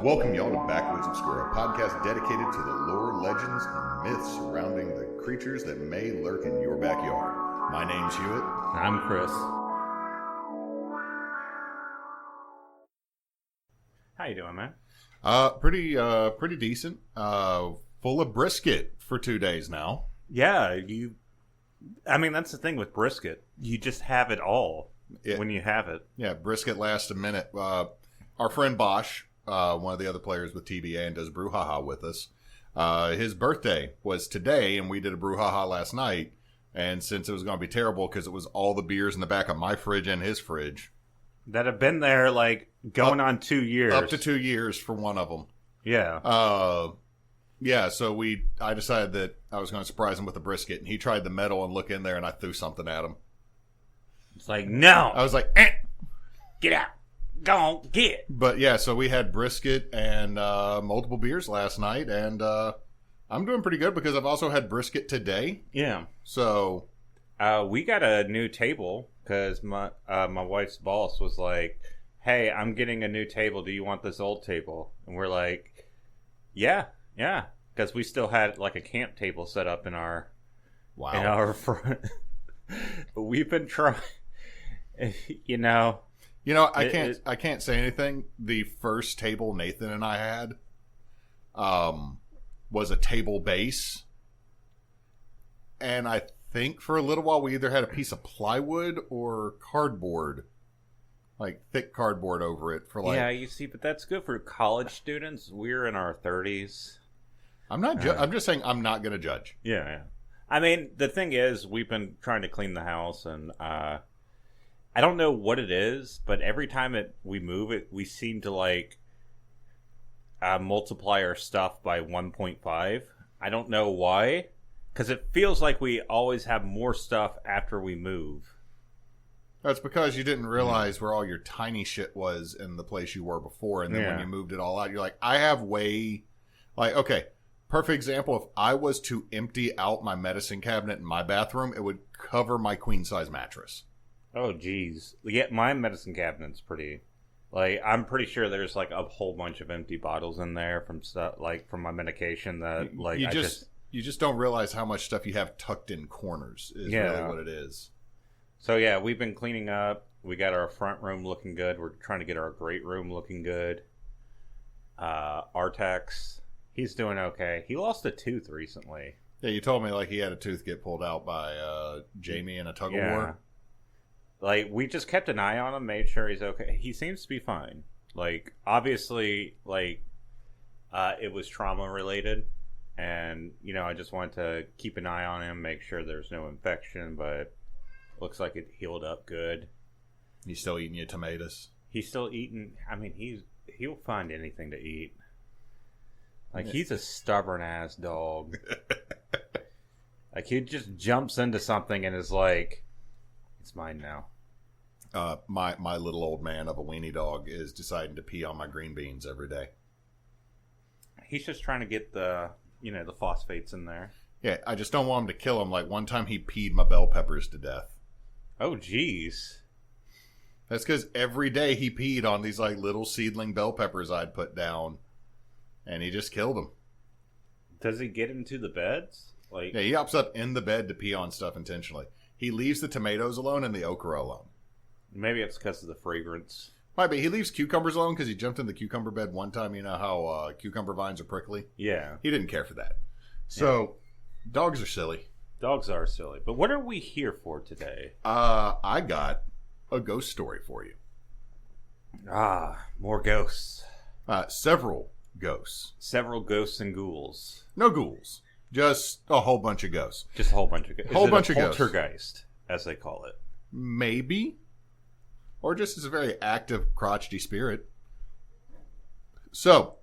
welcome y'all to Backwoods Obscura, a podcast dedicated to the lore, legends, and myths surrounding the creatures that may lurk in your backyard. My name's Hewitt. I'm Chris. How you doing, man? Pretty decent. Full of brisket for 2 days now. Yeah, that's the thing with brisket. You just have it all when you have it. Yeah, brisket lasts a minute. Our friend Bosch, one of the other players with TBA and does brouhaha with us, his birthday was today, and we did a brouhaha last night. And since it was going to be terrible because it was all the beers in the back of my fridge and his fridge. That have been there, going on 2 years. Up to 2 years for one of them. Yeah. Yeah, so I decided that I was going to surprise him with a brisket, and he tried the metal and look in there, and I threw something at him. It's like, no! I was like, Get out! Go on, get! But yeah, so we had brisket and multiple beers last night, and I'm doing pretty good because I've also had brisket today. Yeah. So... we got a new table, because my wife's boss was like, hey, I'm getting a new table. Do you want this old table? And we're like, yeah, because we still had a camp table set up in our front. But we've been trying, I can't say anything. The first table Nathan and I had was a table base, and I think for a little while we either had a piece of plywood or cardboard, thick cardboard over it for Yeah, you see, but that's good for college students. We're in our 30s. I'm not. I'm just saying I'm not going to judge. Yeah. I mean, the thing is, we've been trying to clean the house, and I don't know what it is, but every time we move it, we seem to multiply our stuff by 1.5. I don't know why, because it feels like we always have more stuff after we move. That's because you didn't realize where all your tiny shit was in the place you were before, and then when you moved it all out, you're like, I have okay. Perfect example, if I was to empty out my medicine cabinet in my bathroom, it would cover my queen-size mattress. Oh, geez. Yeah, my medicine cabinet's pretty... I'm pretty sure there's, a whole bunch of empty bottles in there from stuff, from my medication that, You just don't realize how much stuff you have tucked in corners is really what it is. So, yeah, we've been cleaning up. We got our front room looking good. We're trying to get our great room looking good. Artax... He's doing okay. He lost a tooth recently. Yeah, you told me he had a tooth get pulled out by Jamie in a tug of war. We just kept an eye on him, made sure he's okay. He seems to be fine. Obviously, it was trauma related, and I just wanted to keep an eye on him, make sure there's no infection. But looks like it healed up good. He's still eating your tomatoes. He's still eating. I mean, he'll find anything to eat. He's a stubborn-ass dog. He just jumps into something and is like, it's mine now. My little old man of a weenie dog is deciding to pee on my green beans every day. He's just trying to get the phosphates in there. Yeah, I just don't want him to kill him. One time he peed my bell peppers to death. Oh, jeez. That's because every day he peed on these, little seedling bell peppers I'd put down. And he just killed him. Does he get into the beds? Yeah, he hops up in the bed to pee on stuff intentionally. He leaves the tomatoes alone and the okra alone. Maybe it's because of the fragrance. Might be. He leaves cucumbers alone because he jumped in the cucumber bed one time. You know how cucumber vines are prickly? Yeah. He didn't care for that. So, dogs are silly. Dogs are silly. But what are we here for today? I got a ghost story for you. More ghosts. Several ghosts. Several ghosts and ghouls. No ghouls. Just a whole bunch of ghosts. Just a whole bunch of ghosts. Whole bunch of ghosts. Poltergeist, as they call it. Maybe. Or just as a very active, crotchety spirit. So,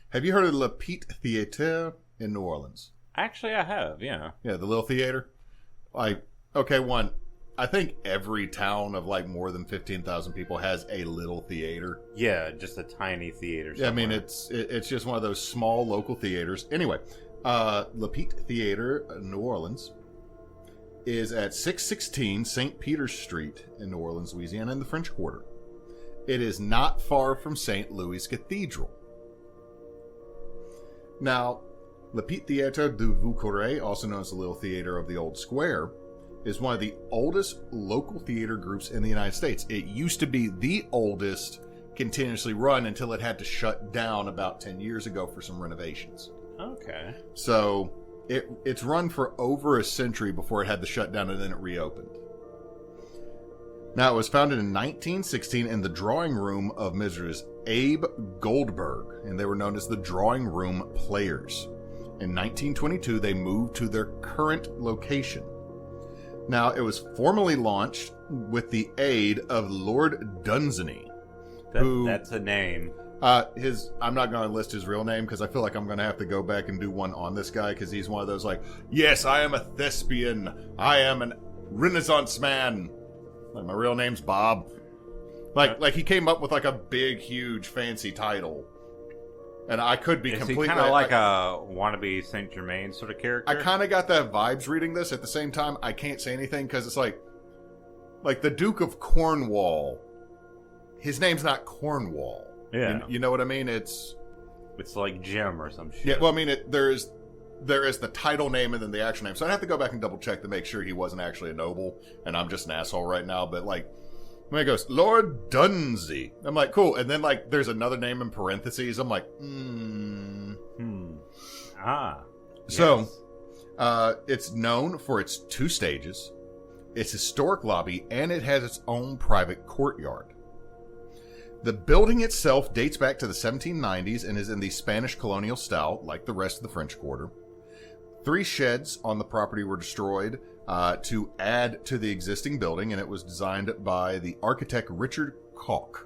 have you heard of the Petite Theater in New Orleans? Actually, I have, yeah. Yeah, the little theater. I think every town of more than 15,000 people has a little theater. Yeah, just a tiny theater somewhere. Yeah, I mean, it's just one of those small local theaters. Anyway, Le Petite Theater in New Orleans is at 616 St. Peter's Street in New Orleans, Louisiana, in the French Quarter. It is not far from St. Louis Cathedral. Now, Le Petit Théâtre du Vieux Carré, also known as the Little Theater of the Old Square, is one of the oldest local theater groups in the United States. It used to be the oldest continuously run until it had to shut down about 10 years ago for some renovations. Okay. So it's run for over a century before it had to shut down, and then it reopened. Now, it was founded in 1916 in the drawing room of Mrs. Abe Goldberg, and they were known as the Drawing Room Players. In 1922, they moved to their current location. Now, it was formally launched with the aid of Lord Dunsany. That's a name. I'm not going to list his real name because I feel like I'm going to have to go back and do one on this guy because he's one of those like, yes, I am a thespian. I am an Renaissance man. Like, my real name's Bob. Like he came up with like a big, huge, fancy title. And I could be completely... Is he kind of like a wannabe Saint Germain sort of character? I kind of got that vibes reading this. At the same time, I can't say anything because it's like the Duke of Cornwall. His name's not Cornwall. Yeah. You know what I mean? It's like Jim or some shit. Yeah, well, I mean, there is the title name and then the actual name. So I'd have to go back and double check to make sure he wasn't actually a noble, and I'm just an asshole right now. But like, when it goes, Lord Dunsey, I'm like, cool. And then like, there's another name in parentheses. I'm like, So, it's known for its 2 stages, its historic lobby, and it has its own private courtyard. The building itself dates back to the 1790s and is in the Spanish colonial style, like the rest of the French Quarter. 3 sheds on the property were destroyed to add to the existing building, and it was designed by the architect Richard Koch.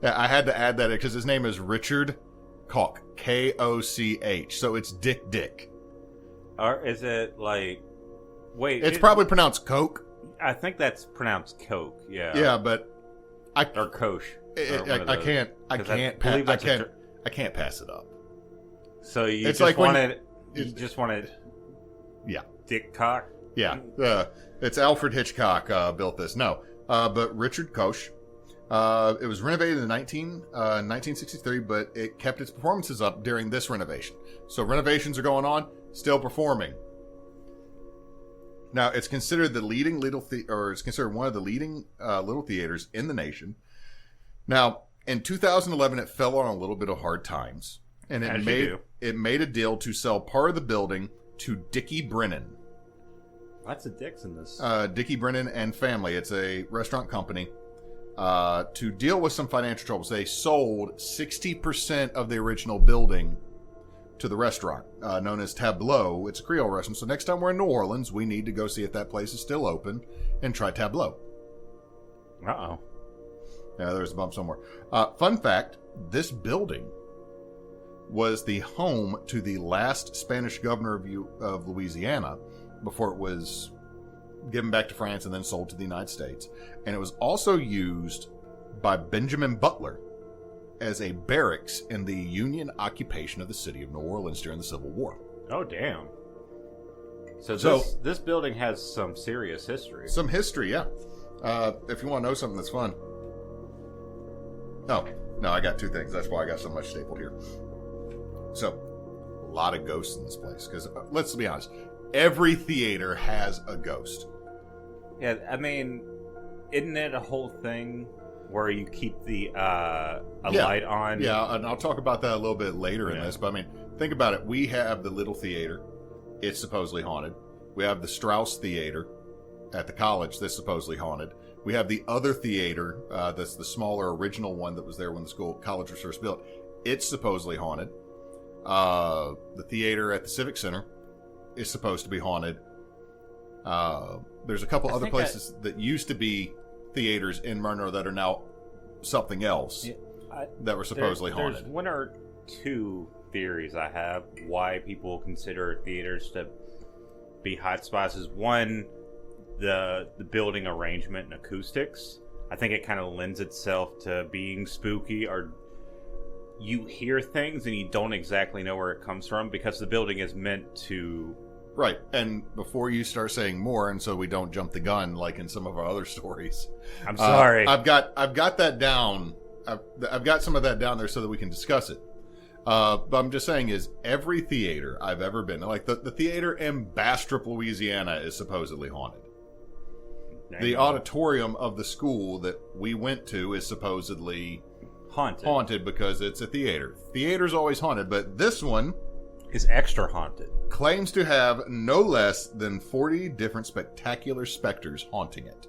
Yeah, I had to add that because his name is Richard Koch, K-O-C-H, so it's Dick. Or is it like... Wait. It's probably pronounced Coke. I think that's pronounced Coke, yeah. Yeah, but... Or Koch. I can't pass it up. So you just wanted... Yeah. Dick Cock? Yeah. It's Alfred Hitchcock built this. No. But Richard Koch. It was renovated in 1963, but it kept its performances up during this renovation. So renovations are going on, still performing. Now, it's considered it's considered one of the leading little theaters in the nation. Now, in 2011, it fell on a little bit of hard times, and it made a deal to sell part of the building to Dickie Brennan. Lots of dicks in this. Dickie Brennan and family. It's a restaurant company. To deal with some financial troubles, they sold 60% of the original building to the restaurant, known as Tableau. It's a Creole restaurant. So next time we're in New Orleans, we need to go see if that place is still open and try Tableau. Uh-oh. Yeah, there's a bump somewhere. Fun fact, this building was the home to the last Spanish governor of Louisiana before it was given back to France and then sold to the United States. And it was also used by Benjamin Butler as a barracks in the Union occupation of the city of New Orleans during the Civil War. Oh, damn. So this building has some serious history. Some history, yeah. If you want to know something that's fun. Oh, no, I got 2 things. That's why I got so much stapled here. So, a lot of ghosts in this place. Because, let's be honest, every theater has a ghost. Yeah, I mean, isn't it a whole thing where you keep the light on? Yeah, and I'll talk about that a little bit later in this. But, I mean, think about it. We have the Little Theater. It's supposedly haunted. We have the Strauss Theater at the college that's supposedly haunted. We have the other theater, that's the smaller original one that was there when the college was first built. It's supposedly haunted. The theater at the Civic Center is supposed to be haunted. There's a couple other places that used to be theaters in Monroe that are now something else that were supposedly haunted. There's 1 or 2 theories I have why people consider theaters to be hotspots. Is 1, the building arrangement and acoustics. I think it kind of lends itself to being spooky, or you hear things and you don't exactly know where it comes from because the building is meant to Right, and before you start saying more, and so we don't jump the gun like in some of our other stories. I'm sorry. I've got that down. I've got some of that down there so that we can discuss it. But I'm just saying is every theater I've ever been, like the theater in Bastrop, Louisiana, is supposedly haunted. The auditorium of the school that we went to is supposedly haunted because it's a theater. Theater's always haunted, but this one is extra haunted. Claims to have no less than 40 different spectacular specters haunting it.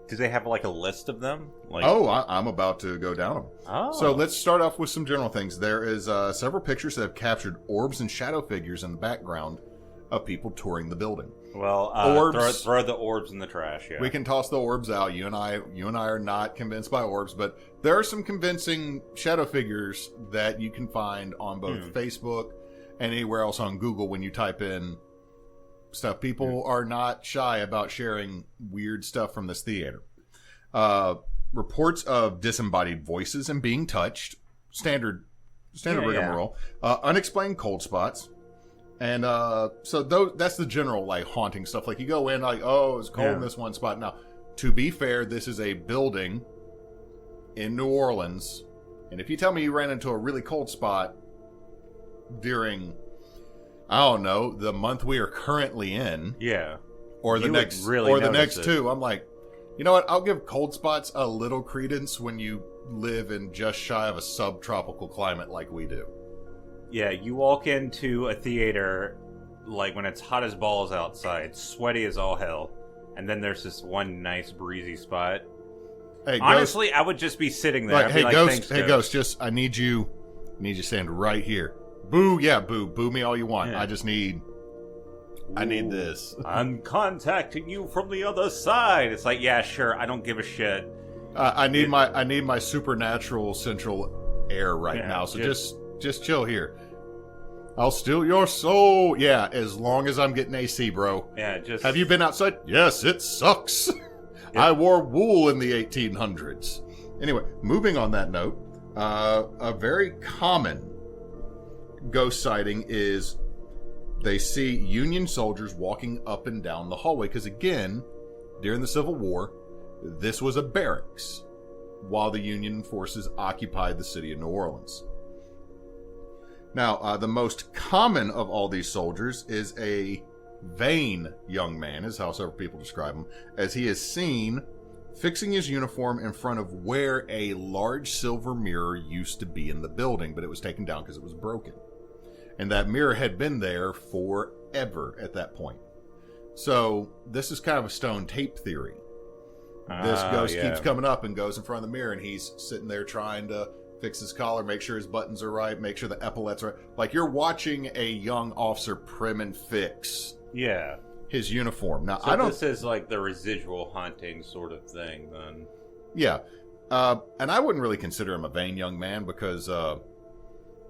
Do they have like a list of them? I'm about to go down them. Oh. So let's start off with some general things. There is several pictures that have captured orbs and shadow figures in the background of people touring the building. Well, orbs, throw the orbs in the trash. Yeah, we can toss the orbs out. You and I are not convinced by orbs, but there are some convincing shadow figures that you can find on both Facebook and anywhere else on Google when you type in stuff. People are not shy about sharing weird stuff from this theater. Reports of disembodied voices and being touched, standard rigmarole. Unexplained cold spots. And so that's the general like haunting stuff. Like you go in like, oh, it's cold in this one spot. Now, to be fair, this is a building in New Orleans, and if you tell me you ran into a really cold spot during, I don't know, the month we are currently in, or the next two, I'm like, you know what? I'll give cold spots a little credence when you live in just shy of a subtropical climate like we do. Yeah, you walk into a theater, like, when it's hot as balls outside, sweaty as all hell, and then there's this one nice breezy spot. Hey, honestly, Ghost, I would just be sitting there. Like, Ghost, just, I need you to stand right here. Boo, yeah, boo me all you want. Yeah. I need this. I'm contacting you from the other side. It's like, yeah, sure, I don't give a shit. I need my supernatural central air right now, so just chill here. I'll steal your soul. Yeah, as long as I'm getting AC, bro. Yeah, just... Have you been outside? Yes, it sucks. I wore wool in the 1800s. Anyway, moving on that note, a very common ghost sighting is they see Union soldiers walking up and down the hallway. Because again, during the Civil War, this was a barracks while the Union forces occupied the city of New Orleans. Now, the most common of all these soldiers is a vain young man, is how several people describe him, as he is seen fixing his uniform in front of where a large silver mirror used to be in the building, but it was taken down because it was broken. And that mirror had been there forever at that point. So, this is kind of a stone tape theory. This ghost keeps coming up and goes in front of the mirror, and he's sitting there trying to fix his collar, make sure his buttons are right, make sure the epaulets are right. Like you're watching a young officer prim and fix his uniform. Now, so this is like the residual haunting sort of thing, then. Yeah. And I wouldn't really consider him a vain young man because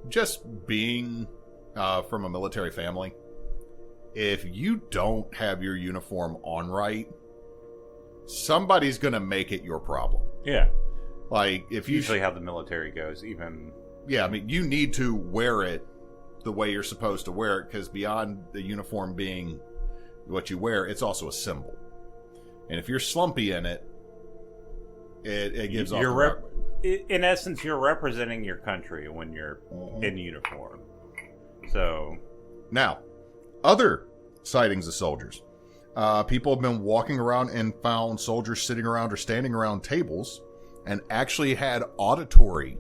just being from a military family, if you don't have your uniform on right, somebody's going to make it your problem. Yeah. Like, if you... Usually how the military goes, even... Yeah, I mean, you need to wear it the way you're supposed to wear it, because beyond the uniform being what you wear, it's also a symbol. And if you're slumpy in it, it gives off in essence, you're representing your country when you're in uniform. So... Now, other sightings of soldiers. People have been walking around and found soldiers sitting around or standing around tables and actually had auditory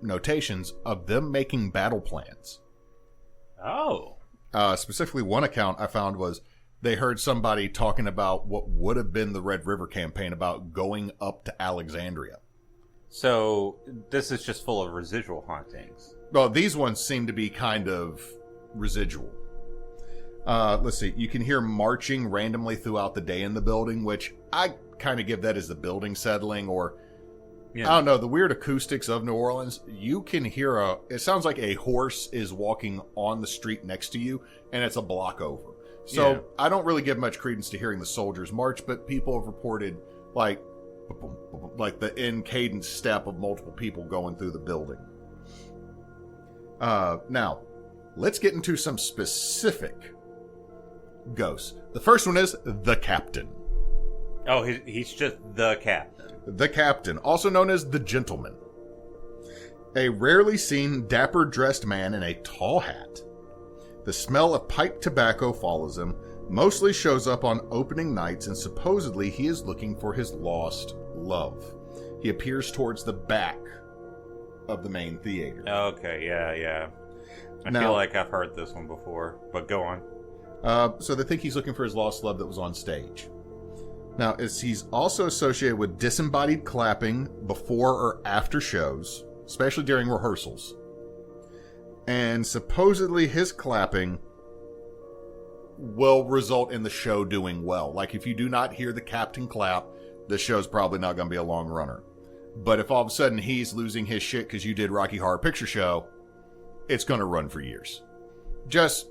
notations of them making battle plans. Oh. Specifically, one account I found was they heard somebody talking about what would have been the Red River campaign about going up to Alexandria. So this is just full of residual hauntings. Well, these ones seem to be kind of residual. Let's see. You can hear marching randomly throughout the day in the building, which I kind of give that as the building settling, or I don't know, the weird acoustics of New Orleans. You can hear it sounds like a horse is walking on the street next to you, and it's a block over. So I don't really give much credence to hearing the soldiers march, but people have reported like the in cadence step of multiple people going through the building. Now, let's get into some specific ghosts. The first one is the Captain. Oh, he's just the captain. The Captain, also known as the Gentleman. A rarely seen, dapper-dressed man in a tall hat. The smell of pipe tobacco follows him, mostly shows up on opening nights, and supposedly he is looking for his lost love. He appears towards the back of the main theater. Okay, yeah. I feel like I've heard this one before, but go on. So they think he's looking for his lost love that was on stage. Now, he's also associated with disembodied clapping before or after shows, especially during rehearsals. And supposedly his clapping will result in the show doing well. Like, if you do not hear the captain clap, the show's probably not going to be a long runner. But if all of a sudden he's losing his shit because you did Rocky Horror Picture Show, it's going to run for years. That's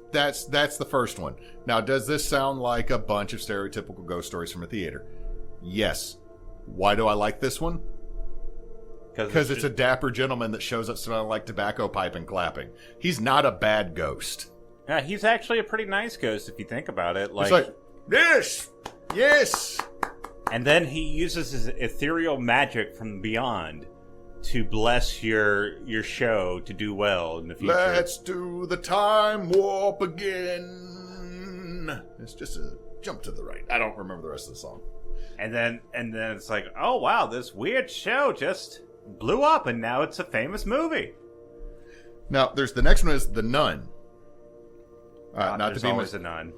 the first one. Now, does this sound like a bunch of stereotypical ghost stories from a theater? Yes. Why do I like this one? Because it's a dapper gentleman that shows up smelling like tobacco pipe and clapping. He's not a bad ghost. Yeah, he's actually a pretty nice ghost if you think about it. It's like, yes! And then he uses his ethereal magic from beyond to bless your show to do well in the future. Let's do the time warp again. It's just a jump to the right. I don't remember the rest of the song. And then it's like, oh wow, this weird show just blew up and now it's a famous movie. Now, there's the next one is The Nun. There's always a nun.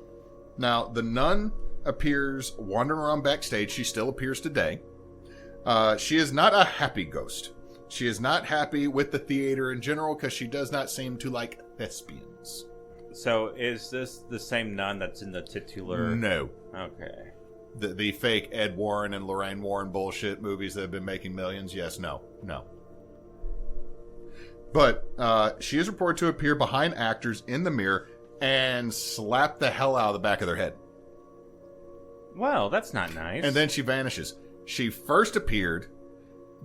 Now, the nun appears wandering around backstage. She still appears today. She is not a happy ghost. She is not happy with the theater in general because she does not seem to like thespians. So is this the same nun that's in the titular? No. Okay. The fake Ed Warren and Lorraine Warren bullshit movies that have been making millions? Yes, no. But she is reported to appear behind actors in the mirror and slap the hell out of the back of their head. Well, that's not nice. And then she vanishes. She first appeared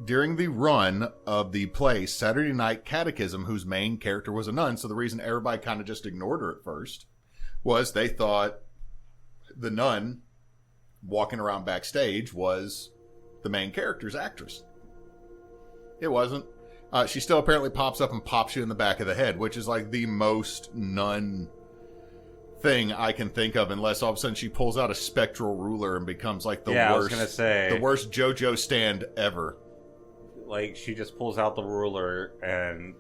during the run of the play Saturday Night Catechism, whose main character was a nun. So the reason everybody kind of just ignored her at first was they thought the nun walking around backstage was the main character's actress. It wasn't. She still apparently pops up and pops you in the back of the head, which is like the most nun thing I can think of, unless all of a sudden she pulls out a spectral ruler and becomes like the worst JoJo stand ever. Like, she just pulls out the ruler and...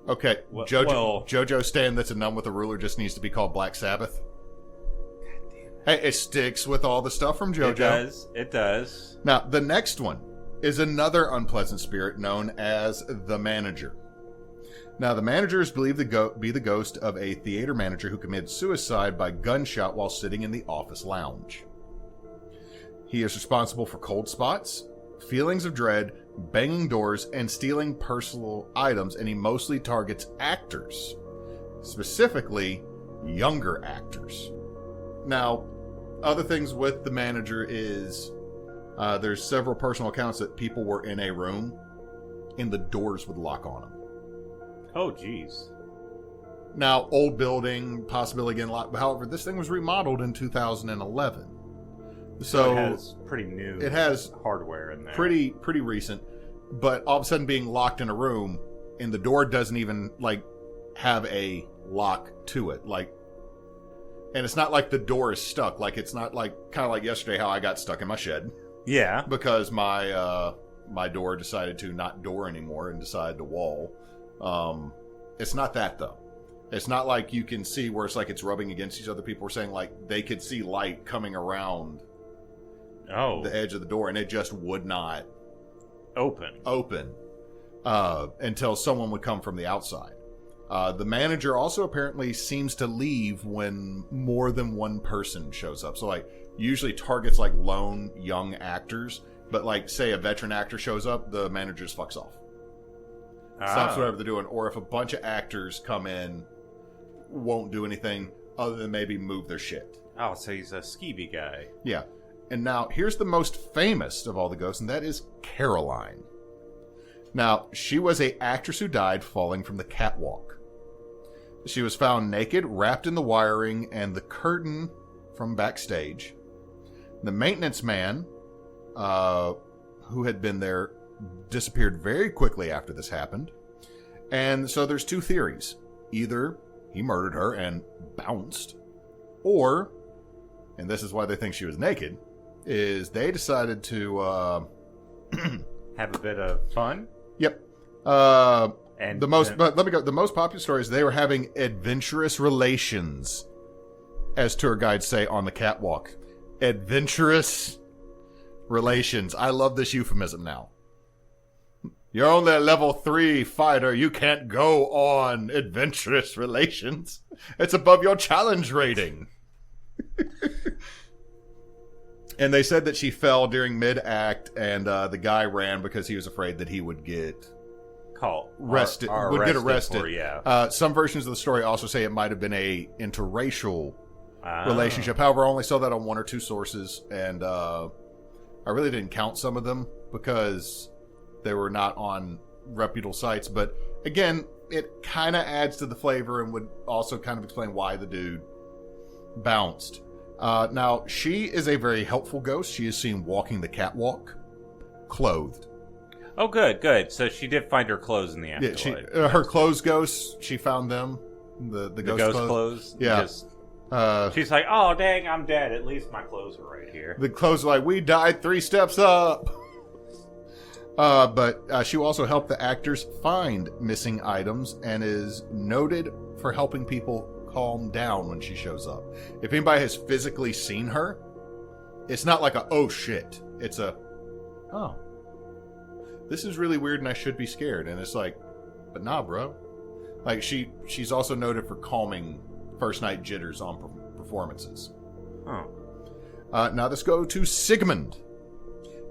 Okay, JoJo stand that's a nun with a ruler just needs to be called Black Sabbath. God damn it. Hey, it sticks with all the stuff from JoJo. It does. Now, the next one is another unpleasant spirit known as the Manager. Now, the Manager is believed to be the ghost of a theater manager who committed suicide by gunshot while sitting in the office lounge. He is responsible for cold spots, feelings of dread, banging doors, and stealing personal items, and he mostly targets actors, specifically younger actors. Now, other things with the Manager is there's several personal accounts that people were in a room and the doors would lock on them. Oh, geez. Now, old building, possibly again locked. However, this thing was remodeled in 2011. So it has pretty new. It has hardware in there. Pretty recent, but all of a sudden being locked in a room and the door doesn't even like have a lock to it, like, and it's not like the door is stuck. Like, it's not like kind of like yesterday how I got stuck in my shed. Yeah, because my door decided to not door anymore and decided to wall. It's not that though. It's not like you can see where it's like it's rubbing against these other people. We're saying like they could see light coming around the edge of the door, and it just would not open until someone would come from the outside. The Manager also apparently seems to leave when more than one person shows up. So like usually targets like lone young actors, but like say a veteran actor shows up, the Manager just fucks off. Stops whatever they're doing. Or if a bunch of actors come in, won't do anything other than maybe move their shit. Oh, so he's a skeevy guy. Yeah. And now, here's the most famous of all the ghosts, and that is Caroline. Now, she was an actress who died falling from the catwalk. She was found naked, wrapped in the wiring and the curtain from backstage. The maintenance man, who had been there, disappeared very quickly after this happened. And so there's two theories. Either he murdered her and bounced, or, and this is why they think she was naked, is they decided to have a bit of fun. Yep. And but let me go. The most popular story is they were having adventurous relations, as tour guides say on the catwalk. Adventurous relations. I love this euphemism now. You're only a level 3 fighter. You can't go on adventurous relations. It's above your challenge rating. And they said that she fell during mid-act, and the guy ran because he was afraid that he would get arrested. Get arrested. Some versions of the story also say it might have been a interracial relationship. However, I only saw that on one or two sources, and I really didn't count some of them because they were not on reputable sites. But again, it kind of adds to the flavor and would also kind of explain why the dude bounced. Now, she is a very helpful ghost. She is seen walking the catwalk, clothed. Oh, good. So she did find her clothes in the afterlife. Yeah, her clothes ghosts, she found them. The ghost clothes. Yeah. She's like, oh, dang, I'm dead. At least my clothes are right here. The clothes are like, we died 3 steps up. But she will also help the actors find missing items and is noted for helping people calm down when she shows up. If anybody has physically seen her, it's not like a, oh shit. It's a, oh, this is really weird and I should be scared. And it's like, but nah, bro. Like, she's also noted for calming first night jitters on performances. Oh. Now let's go to Sigmund.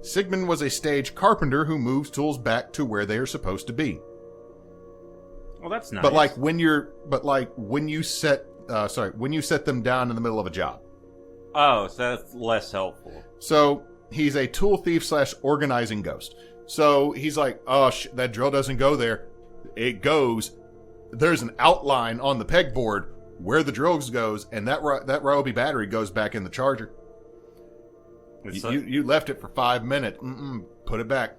Sigmund was a stage carpenter who moves tools back to where they are supposed to be. Well, that's nice. But when you set them down in the middle of a job. Oh, so that's less helpful. So he's a tool thief / organizing ghost. So he's like, oh, that drill doesn't go there. It goes. There's an outline on the pegboard where the drill goes, and that Ryobi battery goes back in the charger. You left it for 5 minutes. Put it back.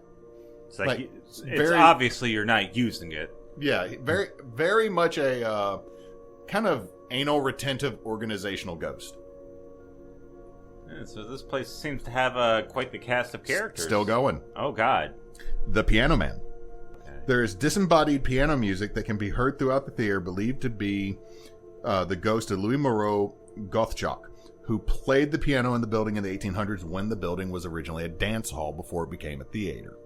It's it's obviously you're not using it. Yeah, very, very much a kind of anal retentive organizational ghost. Yeah, so this place seems to have quite the cast of characters. Still going. Oh, God. The Piano Man. Okay. There is disembodied piano music that can be heard throughout the theater, believed to be the ghost of Louis Moreau Gottschalk, who played the piano in the building in the 1800s when the building was originally a dance hall before it became a theater.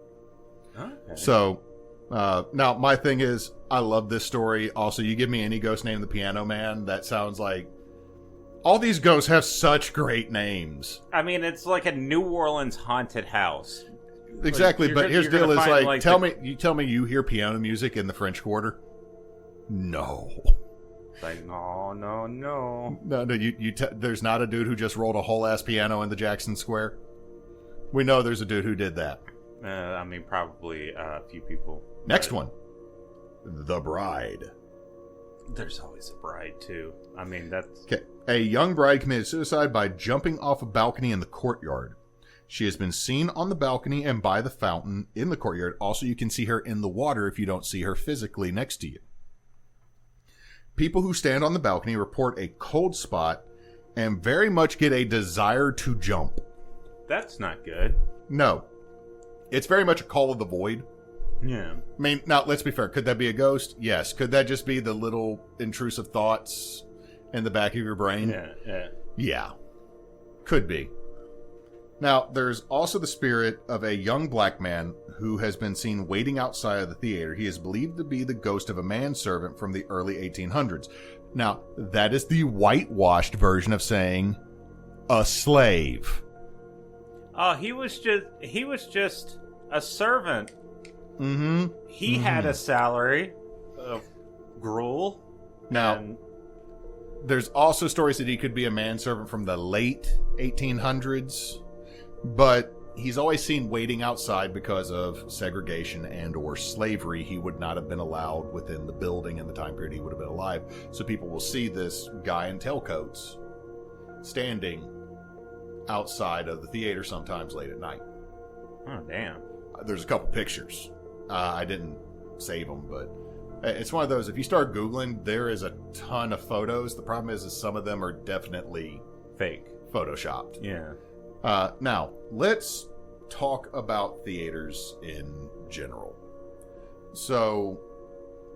Okay. So, now my thing is, I love this story. Also, you give me any ghost named the Piano Man, that sounds like... All these ghosts have such great names. I mean, it's like a New Orleans haunted house. Exactly, but here's the deal is like tell me you hear piano music in the French Quarter? No. Like, no. There's not a dude who just rolled a whole ass piano in the Jackson Square. We know there's a dude who did that. I mean, probably a few people. Next one. The Bride. There's always a bride, too. I mean, that's... Okay. A young bride committed suicide by jumping off a balcony in the courtyard. She has been seen on the balcony and by the fountain in the courtyard. Also, you can see her in the water if you don't see her physically next to you. People who stand on the balcony report a cold spot and very much get a desire to jump. That's not good. No. It's very much a call of the void. Yeah. I mean, now, let's be fair. Could that be a ghost? Yes. Could that just be the little intrusive thoughts in the back of your brain? Yeah. Could be. Now, there's also the spirit of a young black man who has been seen waiting outside of the theater. He is believed to be the ghost of a manservant from the early 1800s. Now, that is the whitewashed version of saying a slave. Oh, he was just a servant. Mm-hmm. He had a salary of gruel. Now, there's also stories that he could be a manservant from the late 1800s, but he's always seen waiting outside because of segregation and or slavery. He would not have been allowed within the building in the time period he would have been alive. So people will see this guy in tailcoats standing outside of the theater sometimes late at night. Oh, damn. There's a couple pictures. I didn't save them, but it's one of those, if you start Googling, there is a ton of photos. The problem is some of them are definitely fake, photoshopped. Yeah. Now, let's talk about theaters in general. So,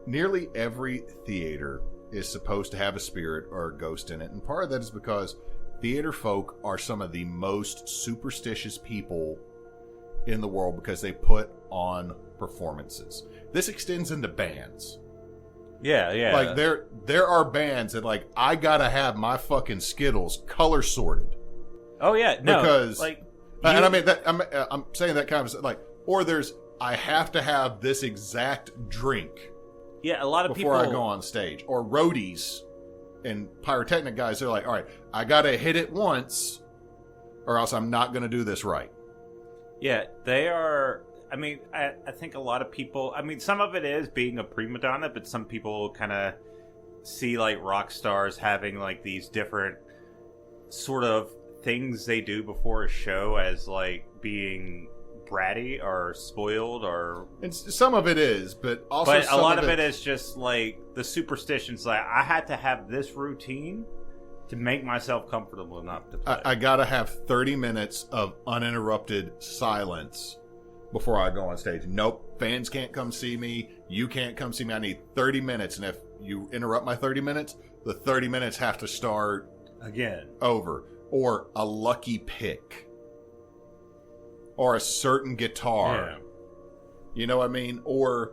nearly every theater is supposed to have a spirit or a ghost in it. And part of that is because theater folk are some of the most superstitious people in the world because they put on performances. This extends into bands. Yeah. Like, there are bands that, like, I gotta have my fucking Skittles color sorted. Oh yeah, no, because like, and I mean that I'm saying that kind of like, or there's I have to have this exact drink. Yeah, a lot of before people I go on stage, or roadies and pyrotechnic guys. They're like, all right, I gotta hit it once, or else I'm not gonna do this right. Yeah, they are. I mean, I think a lot of people. I mean, some of it is being a prima donna, but some people kind of see like rock stars having like these different sort of things they do before a show as like being bratty or spoiled, or and some of it is, but also but a lot of it is just like the superstitions. Like, I had to have this routine to make myself comfortable enough to play. I gotta have 30 minutes of uninterrupted silence before I go on stage. Nope, fans can't come see me. You can't come see me. I need 30 minutes, and if you interrupt my 30 minutes, the 30 minutes have to start again over. Or a lucky pick. Or a certain guitar. Yeah. You know what I mean? Or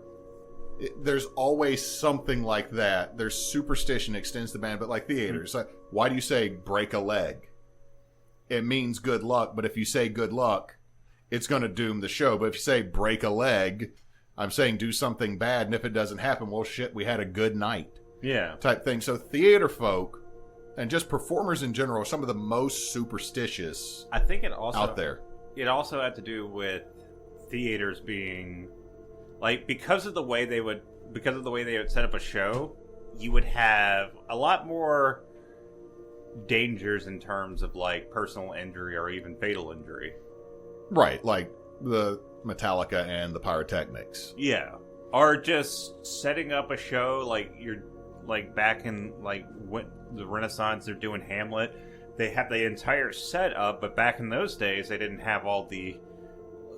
there's always something like that. There's superstition extends the band, but like theaters. Like, why do you say break a leg? It means good luck, but if you say good luck, it's going to doom the show. But if you say break a leg, I'm saying do something bad, and if it doesn't happen, well, shit, we had a good night. Yeah. Type thing. So theater folk and just performers in general are some of the most superstitious, I think it also out there. It also had to do with theaters being like, because of the way they would set up a show, you would have a lot more dangers in terms of like personal injury or even fatal injury. Right, like the Metallica and the Pyrotechnics. Yeah. Or just setting up a show like you're like back in like when the Renaissance, they're doing Hamlet. They have the entire set up, but back in those days, they didn't have all the,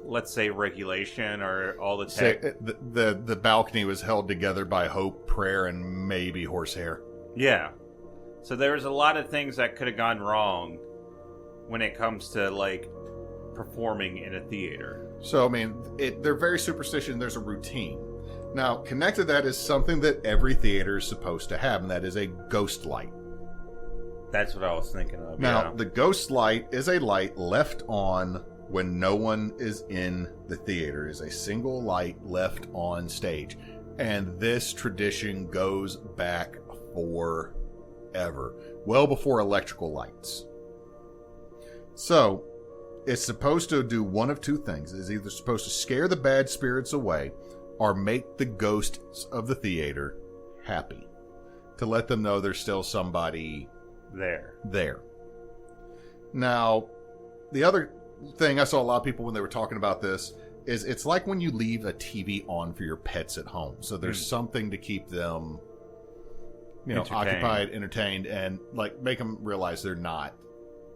let's say, regulation or all the tech. The balcony was held together by hope, prayer, and maybe horsehair. Yeah. So there was a lot of things that could have gone wrong when it comes to like performing in a theater. So I mean, they're very superstitious. There's a routine. Now, connected to that is something that every theater is supposed to have, and that is a ghost light. That's what I was thinking of. Now, yeah. The ghost light is a light left on when no one is in the theater. It is a single light left on stage. And this tradition goes back forever. Well before electrical lights. So, it's supposed to do one of two things. It's either supposed to scare the bad spirits away or make the ghosts of the theater happy. To let them know there's still somebody there. Now, the other thing I saw a lot of people when they were talking about this is it's like when you leave a TV on for your pets at home. So there's something to keep them, occupied, entertained, and like make them realize they're not,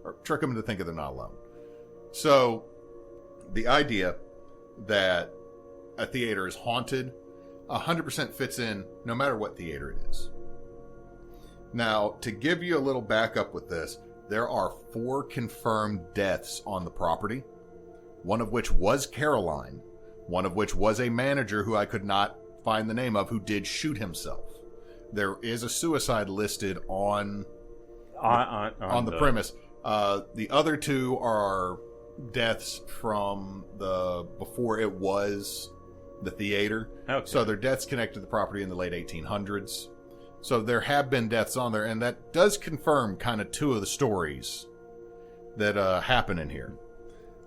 or trick them into thinking they're not alone. So the idea that a theater is haunted 100% fits in no matter what theater it is. Now, to give you a little backup with this, there are 4 confirmed deaths on the property, one of which was Caroline, one of which was a manager who I could not find the name of, who did shoot himself. There is a suicide listed on the premise. The other 2 are deaths from before it was the theater. Okay. So they're deaths connected to the property in the late 1800s. So there have been deaths on there, and that does confirm kind of 2 of the stories that happen in here.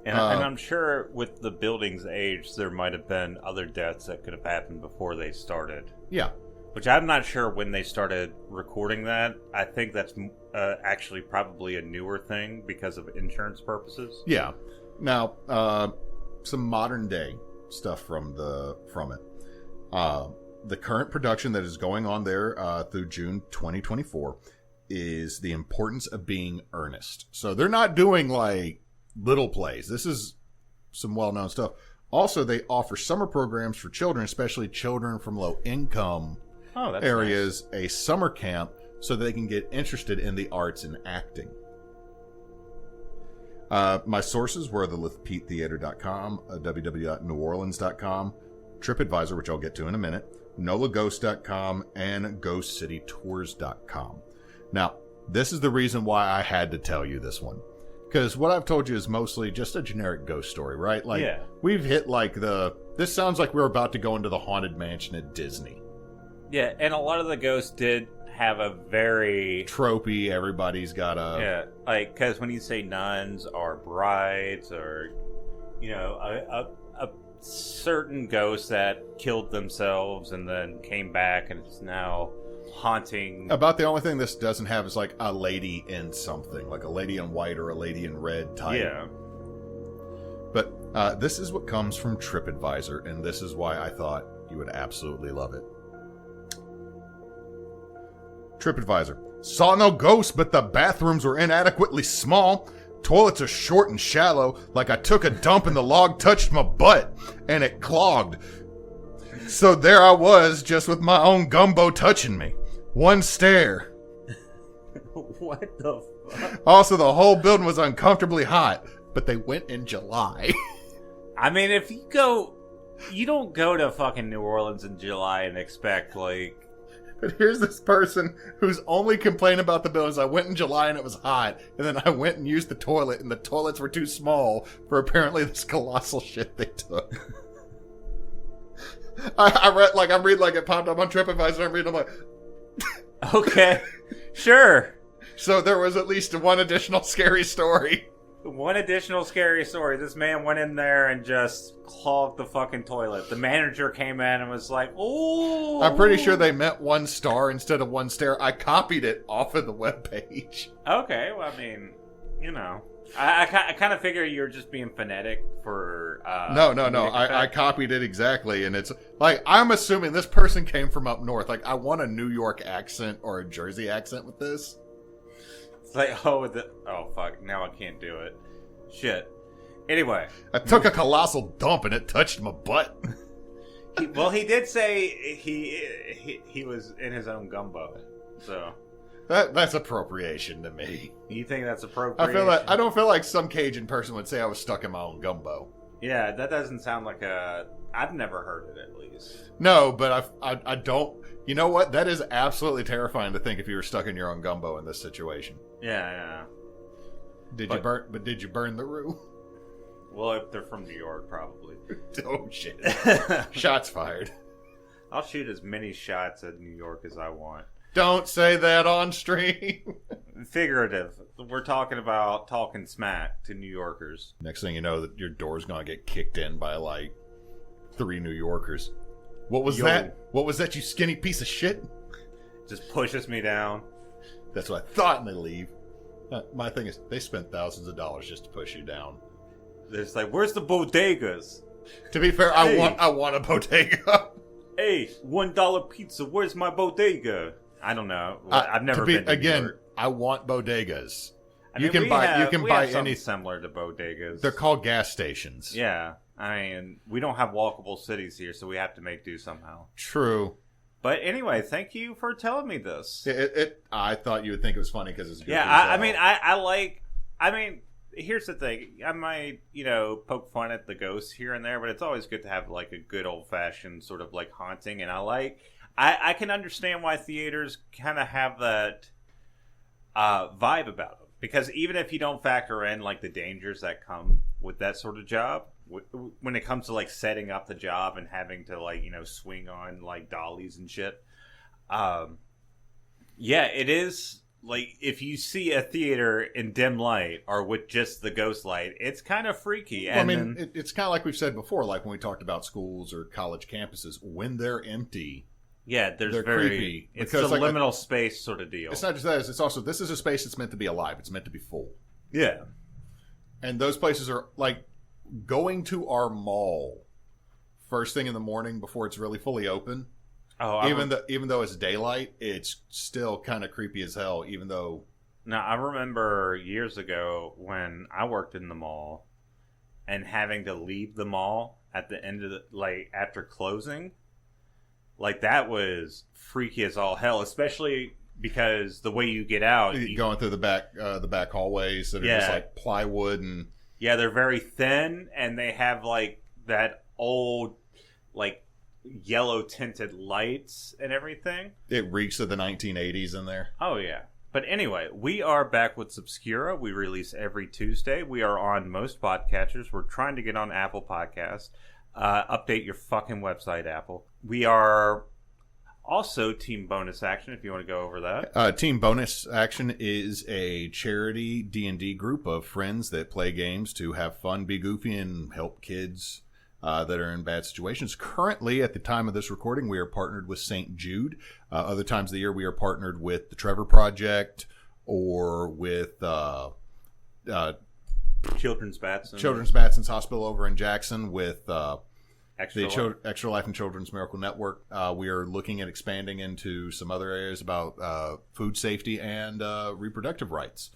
And I'm sure with the building's age, there might have been other deaths that could have happened before they started. Yeah. Which I'm not sure when they started recording that. I think that's actually probably a newer thing because of insurance purposes. Yeah. Now, some modern day stuff from it. The current production that is going on there through June 2024 is the importance of being earnest. So they're not doing like little plays. This is some well-known stuff. Also, they offer summer programs for children, especially children from low-income areas, nice. A summer camp so that they can get interested in the arts and acting. My sources were the LithPeteTheater.com, www.neworleans.com, TripAdvisor, which I'll get to in a minute, NolaGhost.com, and GhostCityTours.com. Now, this is the reason why I had to tell you this one. Because what I've told you is mostly just a generic ghost story, right? Like, yeah. We've hit like this sounds like we're about to go into the Haunted Mansion at Disney. Yeah, and a lot of the ghosts did have a very... tropey, everybody's got a... Yeah, like, because when you say nuns or brides or, a certain ghost that killed themselves and then came back and is now haunting... About the only thing this doesn't have is like a lady in something, like a lady in white or a lady in red type. Yeah. But this is what comes from TripAdvisor, and this is why I thought you would absolutely love it. TripAdvisor. Saw no ghosts, but the bathrooms were inadequately small. Toilets are short and shallow, like I took a dump and the log touched my butt, and it clogged. So there I was, just with my own gumbo touching me. One stare. What the fuck? Also, the whole building was uncomfortably hot, but they went in July. I mean, if you go... You don't go to fucking New Orleans in July and expect, like... But here's this person whose only complaint about the building is I went in July and it was hot, and then I went and used the toilet, and the toilets were too small for apparently this colossal shit they took. I'm reading like it popped up on TripAdvisor. I'm reading, I'm like, okay, sure. So there was at least one additional scary story. One additional scary story. This man went in there and just clogged the fucking toilet. The manager came in and was like, "Oh." I'm pretty sure they meant 1 star instead of 1 stare. I copied it off of the webpage. Okay, well, I mean, I kind of figure you're just being phonetic for... No. I copied it exactly, and it's like, I'm assuming this person came from up north. Like, I want a New York accent or a Jersey accent with this. It's like, oh fuck, now I can't do it. Shit. Anyway. I took a colossal dump and it touched my butt. He did say he was in his own gumbo, so... That's appropriation to me. You think that's appropriation? I don't feel like some Cajun person would say I was stuck in my own gumbo. Yeah, that doesn't sound like I've never heard it, at least. No, but I don't... You know what? That is absolutely terrifying to think if you were stuck in your own gumbo in this situation. Yeah. Did you burn the roux? Well, if they're from New York, probably. Oh, shit. Shots fired. I'll shoot as many shots at New York as I want. Don't say that on stream. Figurative. We're talking smack to New Yorkers. Next thing you know, that your door's gonna get kicked in by like 3 New Yorkers. What was that? What was that, you skinny piece of shit? Just pushes me down. That's what I thought, and they leave. My thing is, they spent thousands of dollars just to push you down. It's like, where's the bodegas? To be fair, hey. I want a bodega. Hey, $1 pizza. Where's my bodega? I don't know. I've never been to New York. I want bodegas. You can buy any similar to bodegas. They're called gas stations. Yeah. I mean, we don't have walkable cities here, so we have to make do somehow. True. But anyway, thank you for telling me this. I thought you would think it was funny because it's good. Yeah, I mean, here's the thing. I might, poke fun at the ghosts here and there, but it's always good to have like a good old fashioned sort of like haunting. And I can understand why theaters kind of have that vibe about them, because even if you don't factor in like the dangers that come with that sort of job, when it comes to like setting up the job and having to like swing on like dollies and shit, yeah, it is like, if you see a theater in dim light or with just the ghost light, it's kind of freaky. Well, I mean, it's kind of like we've said before, like when we talked about schools or college campuses, when they're empty. Yeah, they're creepy. It's a liminal space sort of deal. It's not just that; it's also this is a space that's meant to be alive. It's meant to be full. Yeah, and those places are like going to our mall first thing in the morning before it's really fully open. Oh, even though it's daylight, it's still kind of creepy as hell. Even though, now I remember years ago when I worked in the mall and having to leave the mall at the end of the after closing. Like, that was freaky as all hell, especially because the way you get out... Going through the back hallways that are just, like, plywood and... Yeah, they're very thin, and they have, like, that old, like, yellow-tinted lights and everything. It reeks of the 1980s in there. Oh, yeah. But anyway, we are Backwoods Obscura. We release every Tuesday. We are on most podcatchers. We're trying to get on Apple Podcasts. Update your fucking website, Apple. We are also Team Bonus Action, if you want to go over that. Team Bonus Action is a charity D&D group of friends that play games to have fun, be goofy, and help kids that are in bad situations. Currently, at the time of this recording, we are partnered with St. Jude. Other times of the year, we are partnered with the Trevor Project or with... Children's Batson's Hospital over in Jackson with Extra Life and Children's Miracle Network. We are looking at expanding into some other areas about food safety and reproductive rights.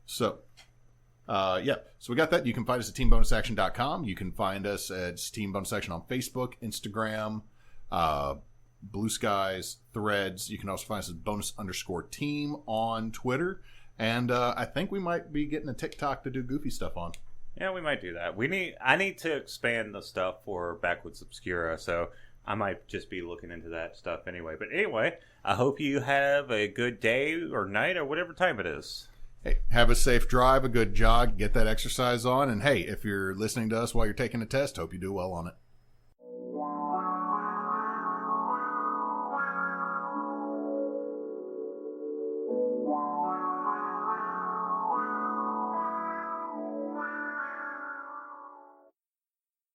So, so we got that. You can find us at teambonusaction.com. You can find us at Team Bonus Action on Facebook, Instagram, Blue Skies, Threads. You can also find us at bonus_team on Twitter. And I think we might be getting a TikTok to do goofy stuff on. Yeah, we might do that. I need to expand the stuff for Backwoods Obscura, so I might just be looking into that stuff anyway. But anyway, I hope you have a good day or night or whatever time it is. Hey, have a safe drive, a good jog, get that exercise on. And hey, if you're listening to us while you're taking a test, hope you do well on it.